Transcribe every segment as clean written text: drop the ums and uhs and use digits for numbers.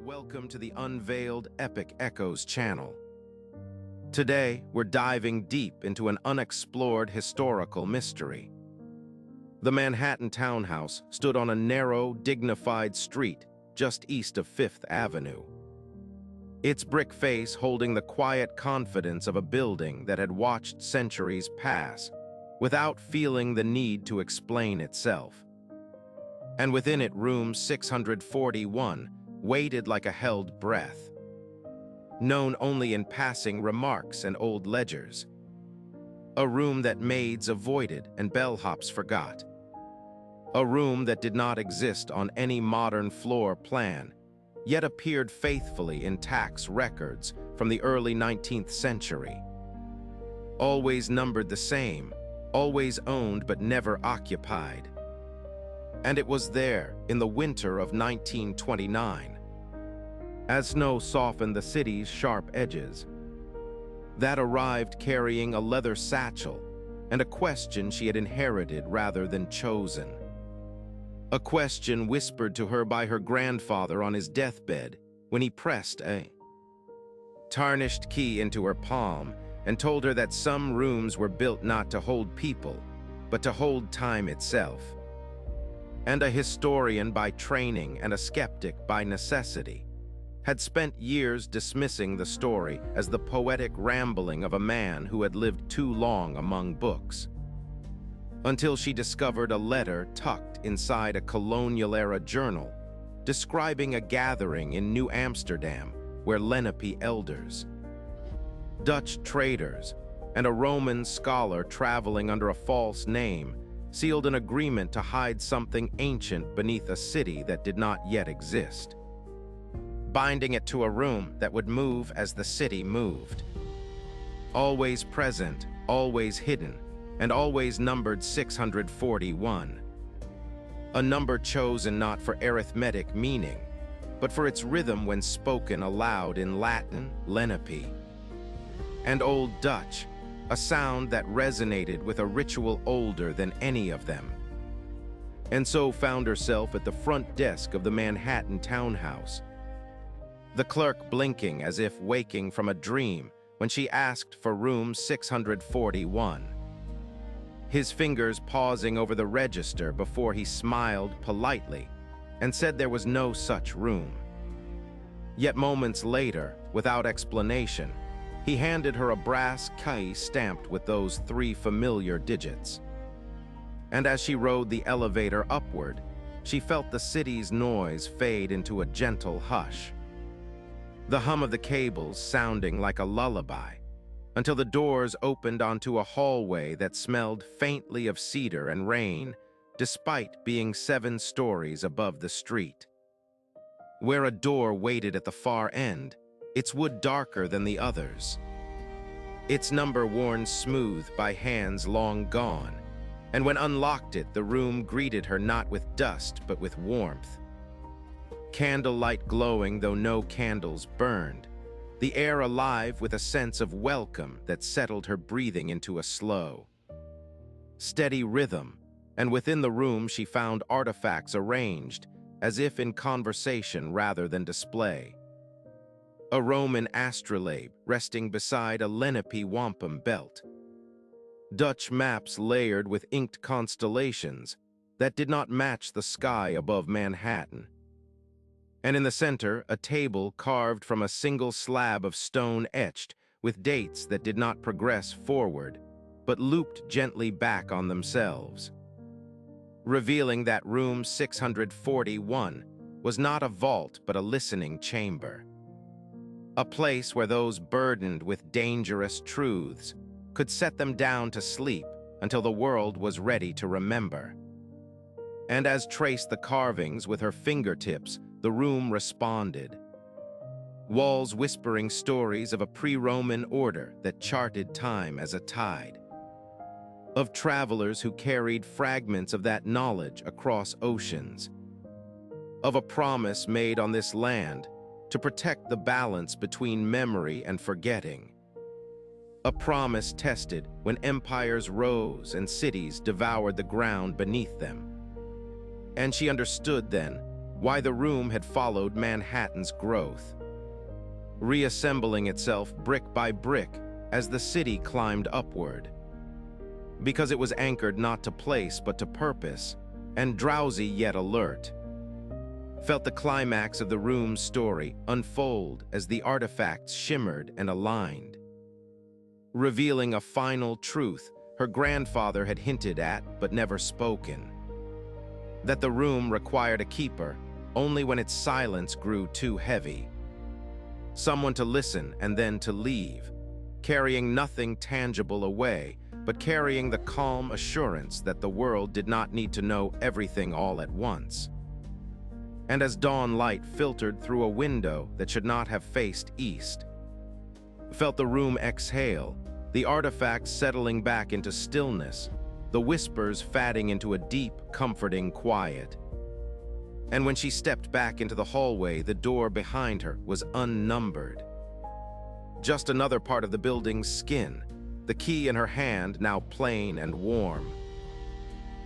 Welcome to the Unveiled Epic Echoes channel. Today, we're diving deep into an unexplored historical mystery. The Manhattan Townhouse stood on a narrow, dignified street just east of Fifth Avenue. Its brick face holding the quiet confidence of a building that had watched centuries pass, without feeling the need to explain itself. And within it, room 641 waited like a held breath, known only in passing remarks and old ledgers. A room that maids avoided and bellhops forgot. A room that did not exist on any modern floor plan, yet appeared faithfully in tax records from the early 19th century. Always numbered the same, always owned but never occupied. And it was there in the winter of 1929, as snow softened the city's sharp edges, that arrived carrying a leather satchel and a question she had inherited rather than chosen. A question whispered to her by her grandfather on his deathbed when he pressed a tarnished key into her palm and told her that some rooms were built not to hold people, but to hold time itself. And a historian by training and a skeptic by necessity, had spent years dismissing the story as the poetic rambling of a man who had lived too long among books, until she discovered a letter tucked inside a colonial-era journal describing a gathering in New Amsterdam where Lenape elders, Dutch traders, and a Roman scholar traveling under a false name sealed an agreement to hide something ancient beneath a city that did not yet exist, binding it to a room that would move as the city moved. Always present, always hidden, and always numbered 641. A number chosen not for arithmetic meaning, but for its rhythm when spoken aloud in Latin, Lenape, and Old Dutch, a sound that resonated with a ritual older than any of them. And so found herself at the front desk of the Manhattan Townhouse, the clerk blinking as if waking from a dream when she asked for room 641. His fingers pausing over the register before he smiled politely and said there was no such room. Yet moments later, without explanation, he handed her a brass key stamped with those 3 familiar digits. And as she rode the elevator upward, she felt the city's noise fade into a gentle hush, the hum of the cables sounding like a lullaby, until the doors opened onto a hallway that smelled faintly of cedar and rain, despite being 7 stories above the street. Where a door waited at the far end, its wood darker than the others, its number worn smooth by hands long gone, and when unlocked it, the room greeted her not with dust but with warmth. Candlelight glowing though no candles burned, the air alive with a sense of welcome that settled her breathing into a slow, steady rhythm, and within the room she found artifacts arranged as if in conversation rather than display. A Roman astrolabe resting beside a Lenape wampum belt, Dutch maps layered with inked constellations that did not match the sky above Manhattan, and in the center a table carved from a single slab of stone etched with dates that did not progress forward but looped gently back on themselves, revealing that room 641 was not a vault but a listening chamber, a place where those burdened with dangerous truths could set them down to sleep until the world was ready to remember. And as traced the carvings with her fingertips, the room responded, walls whispering stories of a pre-Roman order that charted time as a tide, of travelers who carried fragments of that knowledge across oceans, of a promise made on this land to protect the balance between memory and forgetting, a promise tested when empires rose and cities devoured the ground beneath them. And she understood then why the room had followed Manhattan's growth, reassembling itself brick by brick as the city climbed upward. Because it was anchored not to place but to purpose, and drowsy yet alert. Felt the climax of the room's story unfold as the artifacts shimmered and aligned, revealing a final truth her grandfather had hinted at but never spoken. That the room required a keeper only when its silence grew too heavy. Someone to listen and then to leave, carrying nothing tangible away, but carrying the calm assurance that the world did not need to know everything all at once. And as dawn light filtered through a window that should not have faced east, felt the room exhale, the artifacts settling back into stillness, the whispers fading into a deep, comforting quiet. And when she stepped back into the hallway, the door behind her was unnumbered. Just another part of the building's skin, the key in her hand now plain and warm.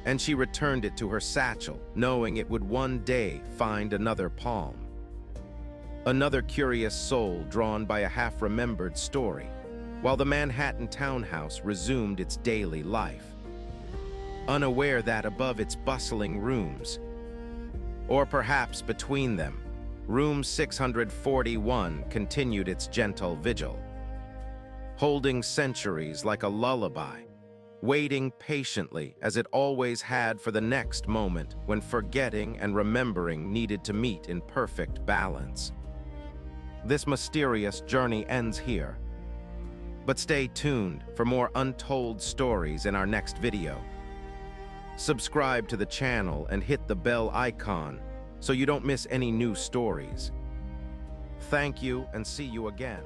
And she returned it to her satchel, knowing it would one day find another palm. Another curious soul drawn by a half-remembered story, while the Manhattan townhouse resumed its daily life, unaware that above its bustling rooms, or perhaps between them, room 641 continued its gentle vigil, holding centuries like a lullaby, waiting patiently as it always had for the next moment when forgetting and remembering needed to meet in perfect balance. This mysterious journey ends here, but stay tuned for more untold stories in our next video. Subscribe to the channel and hit the bell icon so you don't miss any new stories. Thank you and see you again.